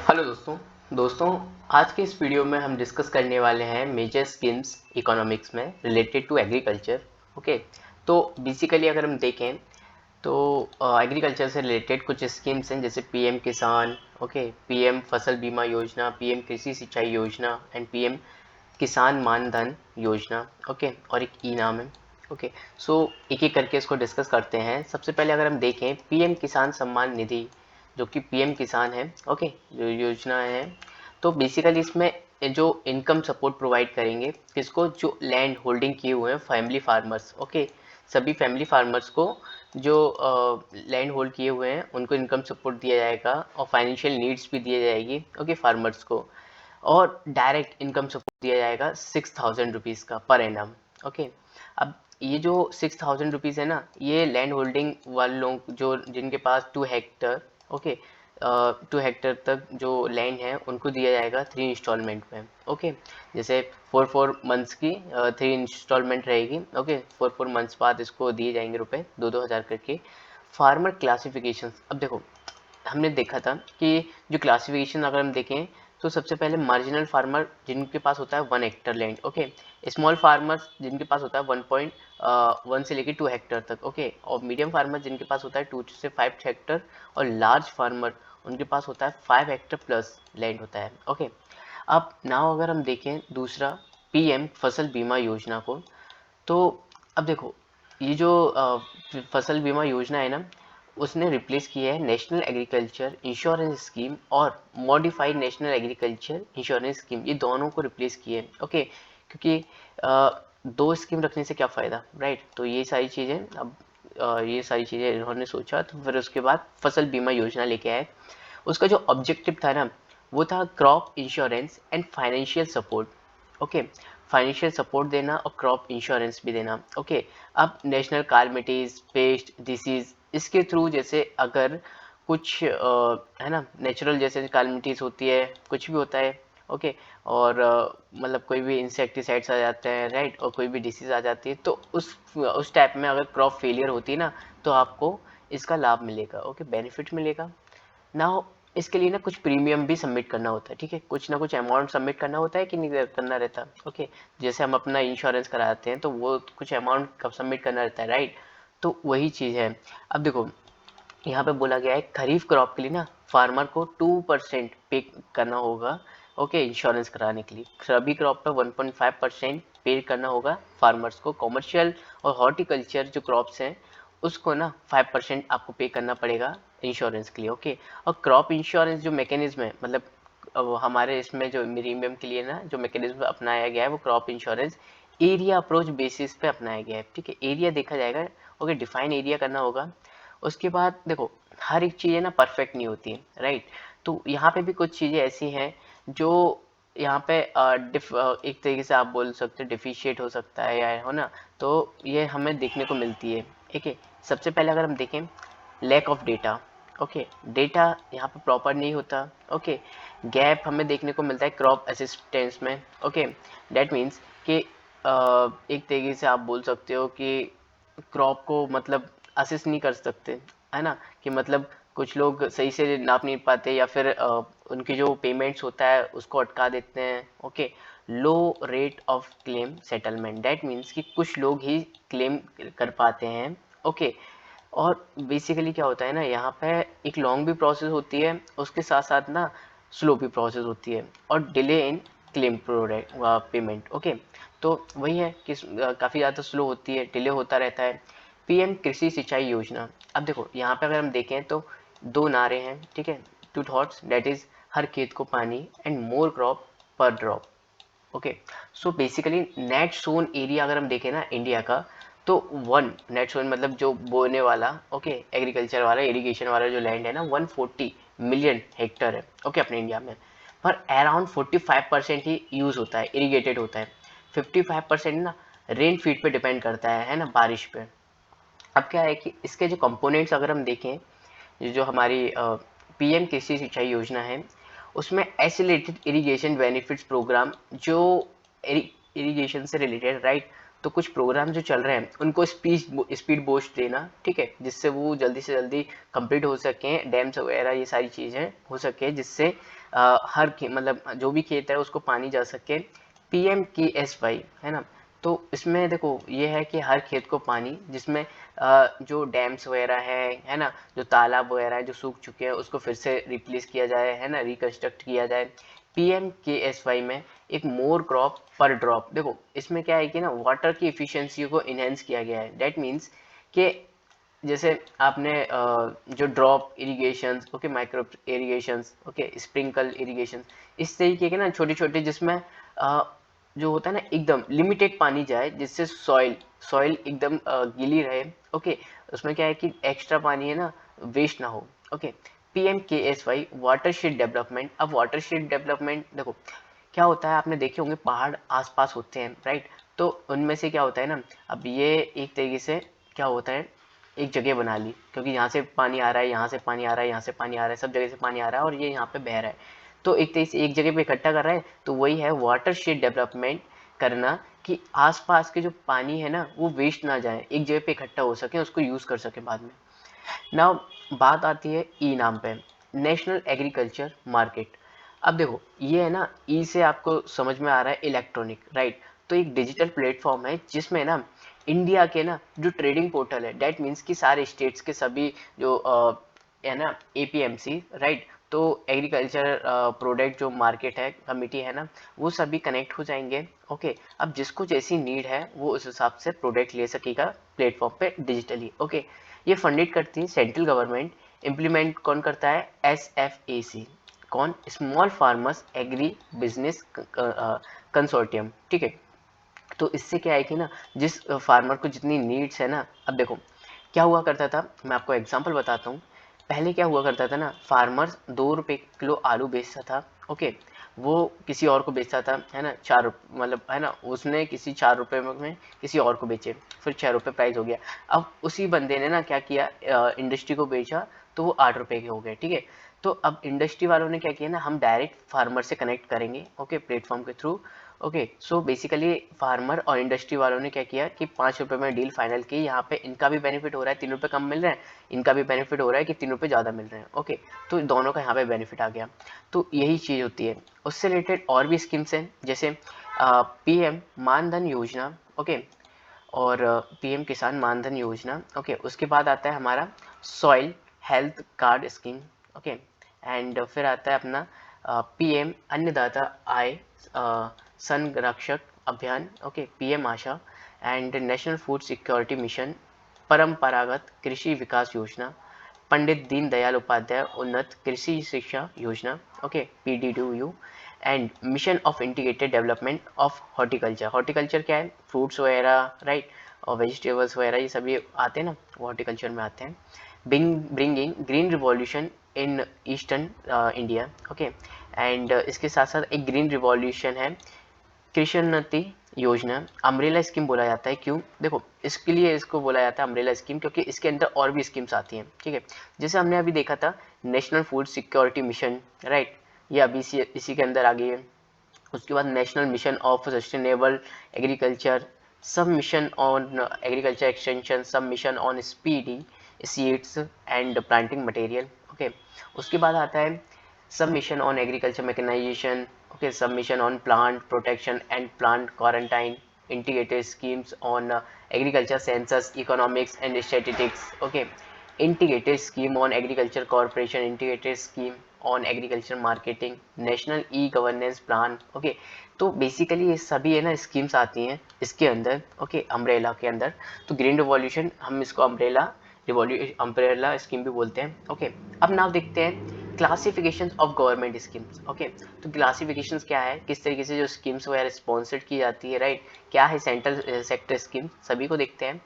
Hello दोस्तों दोस्तों आज के इस वीडियो में हम डिस्कस करने वाले हैं मेजर स्कीम्स इकोनॉमिक्स में रिलेटेड टू एग्रीकल्चर। ओके, तो बेसिकली अगर हम देखें तो एग्रीकल्चर से रिलेटेड कुछ स्कीम्स हैं जैसे पीएम किसान, ओके, पीएम फसल बीमा योजना, पीएम कृषि सिंचाई योजना एंड पीएम किसान मान धन योजना। ओके, और एक ई नाम है। ओके, सो एक एक करके इसको डिस्कस करते हैं। सबसे पहले अगर हम देखें पीएम किसान सम्मान निधि, जो कि पीएम किसान है, ओके, जो योजना है, तो बेसिकली इसमें जो इनकम सपोर्ट प्रोवाइड करेंगे किसको, जो लैंड होल्डिंग किए हुए हैं फैमिली फार्मर्स। ओके, सभी फैमिली फार्मर्स को जो लैंड होल्ड किए हुए हैं उनको इनकम सपोर्ट दिया जाएगा और फाइनेंशियल नीड्स भी दिया जाएगी, ओके, फार्मर्स को। और डायरेक्ट इनकम सपोर्ट दिया जाएगा 6,000 रुपीज़ का पर एनम। ओके, अब ये जो 6,000 रुपीज़ है ना, ये लैंड होल्डिंग वाले लोग जो जिनके पास 2 हेक्टर, ओके, 2 हेक्टर तक जो लैंड है उनको दिया जाएगा 3 इंस्टॉलमेंट में। ओके, जैसे 4 मंथ्स की 3 इंस्टॉलमेंट रहेगी। ओके, 4 मंथ्स बाद इसको दिए जाएंगे रुपए 2-2 हज़ार करके। फार्मर क्लासिफिकेशन, अब देखो हमने देखा था कि जो क्लासिफिकेशन अगर हम देखें तो सबसे पहले मार्जिनल फार्मर जिनके पास होता है 1 Hector land, okay, small farmers जिनके पास होता है 1.1 से लेके 2 हेक्टर तक, ओके, और मीडियम फार्मर जिनके पास होता है 2 से 5 हेक्टर, और लार्ज फार्मर उनके पास होता है 5 हेक्टर प्लस लैंड होता है। ओके, अब नाउ अगर हम देखें दूसरा पीएम फसल बीमा योजना को, तो अब देखो ये जो फसल बीमा योजना है ना, उसने रिप्लेस किया है नेशनल एग्रीकल्चर इंश्योरेंस स्कीम और modified national agriculture insurance scheme, ये दोनों को रिप्लेस किए। ओके, क्योंकि दो स्कीम रखने से क्या फ़ायदा, राइट। तो ये सारी चीज़ें अब ये सारी चीज़ें इन्होंने सोचा, तो फिर उसके बाद फसल बीमा योजना लेके आए। उसका जो ऑब्जेक्टिव था ना, वो था crop insurance and financial support. Okay, financial support देना और क्रॉप इंश्योरेंस भी देना। ओके, अब नेशनल कैलामिटीज, पेस्ट, डिसीज, इसके थ्रू जैसे अगर कुछ है ना, नेचुरल जैसे कैलामिटीज होती है, कुछ भी होता है, ओके, और मतलब कोई भी इंसेक्टिसाइड्स आ जाते हैं, राइट, और कोई भी डिसीज आ जाती है, तो उस टाइप में अगर क्रॉप फेलियर होती है ना, तो आपको इसका लाभ मिलेगा, ओके, बेनिफिट मिलेगा ना। इसके लिए ना कुछ प्रीमियम भी सबमिट करना होता है, ठीक है, कुछ ना कुछ अमाउंट सबमिट करना होता है कि नहीं करना रहता। ओके, जैसे हम अपना इंश्योरेंस कराते हैं तो वो कुछ अमाउंट कब सबमिट करना रहता है, राइट। तो वही चीज़ है। अब देखो यहाँ पे बोला गया है खरीफ क्रॉप के लिए ना फार्मर को 2% पे करना होगा, ओके, इंश्योरेंस कराने के लिए। रबी क्रॉप पे 1.5% पे करना होगा फार्मर्स को। कॉमर्शियल और हॉर्टिकल्चर जो क्रॉप्स हैं उसको ना 5% आपको पे करना पड़ेगा इंश्योरेंस के लिए। ओके, और क्रॉप इंश्योरेंस जो मैकेनिज्म है, मतलब अब हमारे इसमें जो प्रीमियम के लिए ना जो मैकेनिज्म अपनाया गया है वो crop insurance area approach basis पे अपनाया गया है, ठीक है। एरिया देखा जाएगा, ओके, डिफाइन एरिया करना होगा। उसके बाद देखो हर एक चीज़ है ना परफेक्ट नहीं होती है, राइट। तो यहाँ पे भी कुछ चीज़ें ऐसी हैं जो यहाँ पे एक तरीके से आप बोल सकते हो डिफिशिएट हो सकता है या हो ना, तो ये हमें देखने को मिलती है। ठीक है, सबसे पहले अगर हम देखें lack of data, okay, data यहाँ पे प्रॉपर नहीं होता। ओके, गैप हमें देखने को मिलता है क्रॉप असिस्टेंस में। ओके, दैट मीन्स कि एक तरीके से आप बोल सकते हो कि क्रॉप को मतलब असिस्ट नहीं कर सकते, है ना, कि मतलब कुछ लोग सही से नाप नहीं पाते या फिर उनकी जो पेमेंट्स होता है उसको अटका देते हैं। Okay, low rate of claim settlement, that means कि कुछ लोग ही क्लेम कर पाते हैं। ओके, और बेसिकली क्या होता है ना, यहाँ पे एक लॉन्ग भी प्रोसेस होती है, उसके साथ साथ ना स्लो भी प्रोसेस होती है, और delay in claim product payment. Okay, तो वही है कि काफ़ी ज़्यादा स्लो होती है, डिले होता रहता है। पीएम कृषि सिंचाई योजना, अब देखो यहाँ पे अगर हम देखें तो दो नारे हैं, ठीक है, टू थॉट्स, दैट इज हर खेत को पानी एंड मोर क्रॉप पर drop. Okay, so basically net sown area अगर हम देखें ना इंडिया का, तो वन नेट सोन मतलब जो बोने वाला, ओके, एग्रीकल्चर वाला इरिगेशन वाला जो लैंड है ना 140 मिलियन हेक्टर है, ओके, अपने इंडिया में। पर अराउंड 45% ही यूज़ होता है, इरीगेटेड होता है। 55% ना रेन फीड पे डिपेंड करता है ना, बारिश पे। अब क्या है कि इसके जो कंपोनेंट्स अगर हम देखें, जो हमारी पीएम कृषि सिंचाई योजना है, उसमें एसिलेटेड इरिगेशन बेनिफिट्स प्रोग्राम जो इरिगेशन से रिलेटेड, राइट, तो कुछ प्रोग्राम जो चल रहे हैं उनको स्पीड बूस्ट देना, ठीक है, जिससे वो जल्दी से जल्दी कंप्लीट हो सके, डैम्स वगैरह ये सारी चीज़ें हो सके, जिससे हर मतलब जो भी खेत है उसको पानी जा सके। PMKSY है ना। तो इसमें देखो ये है कि हर खेत को पानी, जिसमें जो डैम्स वगैरह है ना, जो तालाब वगैरह है जो सूख चुके हैं उसको फिर से रिप्लेस किया जाए, है ना, रिकंस्ट्रक्ट किया जाए। PMKSY में एक मोर क्रॉप पर ड्रॉप, देखो इसमें क्या है कि ना वाटर की इफिशियंसी को इनहेंस किया गया है। डेट मीन्स कि जैसे आपने जो drop irrigation, okay, micro irrigation, okay, sprinkle irrigation, इस तरीके के ना छोटे छोटे, जिसमें जो होता है ना एकदम लिमिटेड पानी जाए, जिससे सॉइल सॉइल एकदम गीली रहे, ओके, उसमें क्या है कि एक्स्ट्रा पानी है ना वेस्ट ना हो, ओके। PMKSY watershed development. अब वाटरशेड डेवलपमेंट देखो क्या होता है, आपने देखे होंगे पहाड़ आसपास होते हैं, राइट, तो उनमें से क्या होता है ना, अब ये एक तरीके से क्या होता है, एक जगह बना ली, क्योंकि यहाँ से पानी आ रहा है, यहाँ से पानी आ रहा है, यहाँ से पानी आ रहा है, सब जगह से पानी आ रहा है और ये यहाँ पे बह रहा है, तो एक तरीके से एक जगह पे इकट्ठा कर रहा है, तो वही है वाटरशेड डेवलपमेंट करना, कि आसपास के जो पानी है ना वो वेस्ट ना जाए, एक जगह पे इकट्ठा हो सके, उसको यूज़ कर सके बाद में। नाउ बात आती है ई नाम पे, नेशनल एग्रीकल्चर मार्केट। अब देखो ये है ना, ई से आपको समझ में आ रहा है इलेक्ट्रॉनिक, राइट, तो एक डिजिटल प्लेटफॉर्म है जिसमें ना इंडिया के ना जो ट्रेडिंग पोर्टल है, डेट मीन्स कि सारे स्टेट्स के सभी जो है ना APMC, राइट, तो एग्रीकल्चर प्रोडक्ट जो मार्केट है कमिटी है ना, वो सभी कनेक्ट हो जाएंगे, ओके। अब जिसको जैसी नीड है वो उस हिसाब से प्रोडक्ट ले सकेगा प्लेटफॉर्म पे डिजिटली, ओके। ये फंडेड करती है सेंट्रल गवर्नमेंट, इम्प्लीमेंट कौन करता है, SFAC, कौन, small farmers agri business consortium, ठीक है। तो इससे क्या है कि ना जिस फार्मर को जितनी नीड्स है ना, अब देखो क्या हुआ करता था, मैं आपको एग्जांपल बताता हूँ। पहले क्या हुआ करता था ना, फार्मर 2 रुपये किलो आलू बेचता था, ओके, वो किसी और को बेचता था, है ना, 4 मतलब है ना, उसने किसी 4 रुपये में किसी और को बेचे, फिर 6 रुपये प्राइस हो गया। अब उसी बंदे ने ना क्या किया, इंडस्ट्री को बेचा, तो वो 8 रुपये के हो गए, ठीक है। तो अब इंडस्ट्री वालों ने क्या किया ना, हम डायरेक्ट फार्मर से कनेक्ट करेंगे, ओके, प्लेटफॉर्म के through, okay. So basically farmer और इंडस्ट्री वालों ने क्या किया कि 5 रुपये में डील फाइनल की, यहाँ पे इनका भी बेनिफिट हो रहा है, 3 रुपये कम मिल रहे हैं, इनका भी बेनिफिट हो रहा है कि 3 रुपये ज़्यादा मिल रहे हैं, ओके। तो दोनों का यहाँ पे बेनिफिट आ गया। तो यही चीज़ होती है। उससे रिलेटेड और भी स्कीम्स हैं, जैसे PM मानधन योजना, ओके, और PM किसान मानधन योजना, ओके। उसके बाद आता है हमारा soil health card scheme, okay. And फिर आता है अपना PM अन्नदाता आय संरक्षक अभियान, okay, PM Asha, and national food security mission, परंपरागत कृषि विकास योजना, पंडित दीनदयाल उपाध्याय उन्नत कृषि शिक्षा योजना, okay, PDDU, and mission of integrated development of horticulture. Horticulture क्या है, फ्रूट्स वगैरह, राइट, और वेजिटेबल्स वगैरह ये सभी आते हैं ना, वो हॉर्टिकल्चर में आते हैं। Bringing green revolution in eastern India, okay. And इसके साथ साथ एक ग्रीन रिवॉल्यूशन है कृष्णोन्नति योजना, अम्ब्रेला स्कीम बोला जाता है, क्यों, देखो इसके लिए इसको बोला जाता है अम्ब्रेला स्कीम, क्योंकि इसके अंदर और भी स्कीम्स आती हैं, ठीक है। जैसे हमने अभी देखा था national food security mission, right, ये अभी इसी के अंदर आ गई है। उसके बाद national mission of sustainable agriculture, sub mission on agriculture extension, sub mission on speedy seeds and planting material, okay. उसके बाद आता है sub mission on agriculture mechanisation, okay, sub mission on plant protection and plant quarantine, integrated schemes on agriculture census economics and statistics, okay, integrated scheme on agriculture corporation, integrated scheme on agriculture marketing, national e governance plan, okay. तो basically ये सभी है ना schemes आती हैं इसके अंदर, okay, umbrella के अंदर। तो ग्रीन रिवॉल्यूशन हम इसको अम्ब्रेला स्कीम भी बोलते हैं, ओके। अब नाउ देखते हैं classification of government schemes, okay. तो क्लासिफिकेशन क्या है, किस तरीके से जो स्कीम्स वगैरह स्पॉन्सर्ड की जाती है, राइट, क्या है सेंट्रल सेक्टर स्कीम, सभी को देखते हैं।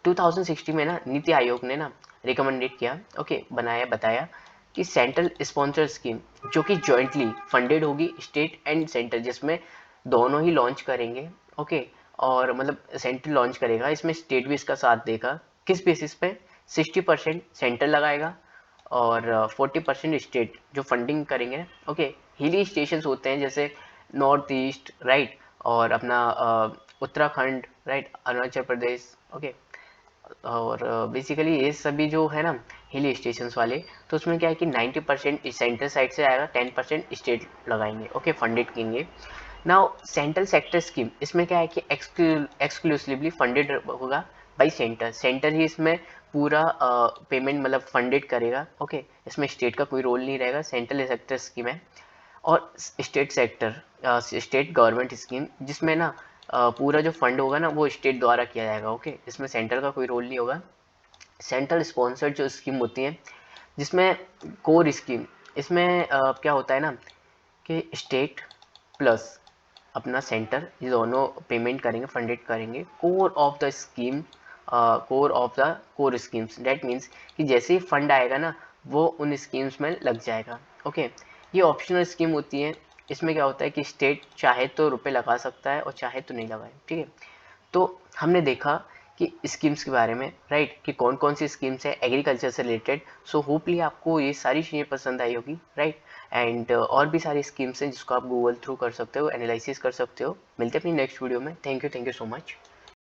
2016 में ना नीति आयोग ने ना रिकमेंडेड किया, ओके, बताया कि सेंट्रल स्पॉन्सर स्कीम जो कि जॉइंटली फंडेड होगी स्टेट एंड सेंटर, जिसमें दोनों ही लॉन्च करेंगे, ओके। और मतलब सेंट्रल लॉन्च करेगा, इसमें स्टेट भी इसका साथ देगा, किस बेसिस पे, 60% सेंटर लगाएगा और 40% स्टेट जो फंडिंग करेंगे, ओके। हिली स्टेशन होते हैं जैसे नॉर्थ ईस्ट, राइट, और अपना उत्तराखंड, राइट, अरुणाचल प्रदेश, ओके। और बेसिकली ये सभी जो है ना हिल स्टेशंस वाले, तो उसमें क्या है कि 90% सेंट्रल साइड से आएगा, 10% स्टेट लगाएंगे, ओके, फंडेड करेंगे। नाउ सेंट्रल सेक्टर स्कीम, इसमें क्या है कि एक्सक्लूसिवली फंडेड होगा बाई सेंटर। सेंटर ही इसमें पूरा पेमेंट मतलब फंडेड करेगा, ओके। इसमें स्टेट का कोई रोल नहीं रहेगा, सेंट्रल सेक्टर स्कीम है। और state sector, state government scheme, जिसमें ना पूरा जो फंड होगा ना वो स्टेट द्वारा किया जाएगा, ओके। इसमें सेंटर का कोई रोल नहीं होगा। सेंट्रल स्पॉन्सर्ड जो स्कीम होती है, जिसमें कोर स्कीम, इसमें क्या होता है ना कि स्टेट प्लस अपना सेंटर, ये दोनों पेमेंट करेंगे, फंडेड करेंगे। Core of the scheme, core of the core schemes, that means कि जैसे ही फंड आएगा ना वो उन स्कीम्स में लग जाएगा, ओके। ये ऑप्शनल स्कीम होती है। इसमें क्या होता है कि स्टेट चाहे तो रुपए लगा सकता है और चाहे तो नहीं लगाए, ठीक है। तो हमने देखा कि स्कीम्स के बारे में, राइट, कि कौन कौन सी स्कीम्स है एग्रीकल्चर से रिलेटेड। सो होपली आपको ये सारी चीज़ें पसंद आई होगी, राइट। एंड और भी सारी स्कीम्स हैं जिसको आप गूगल थ्रू कर सकते हो, एनालिसिस कर सकते हो। मिलते हैं अपनी नेक्स्ट वीडियो में। Thank you so much.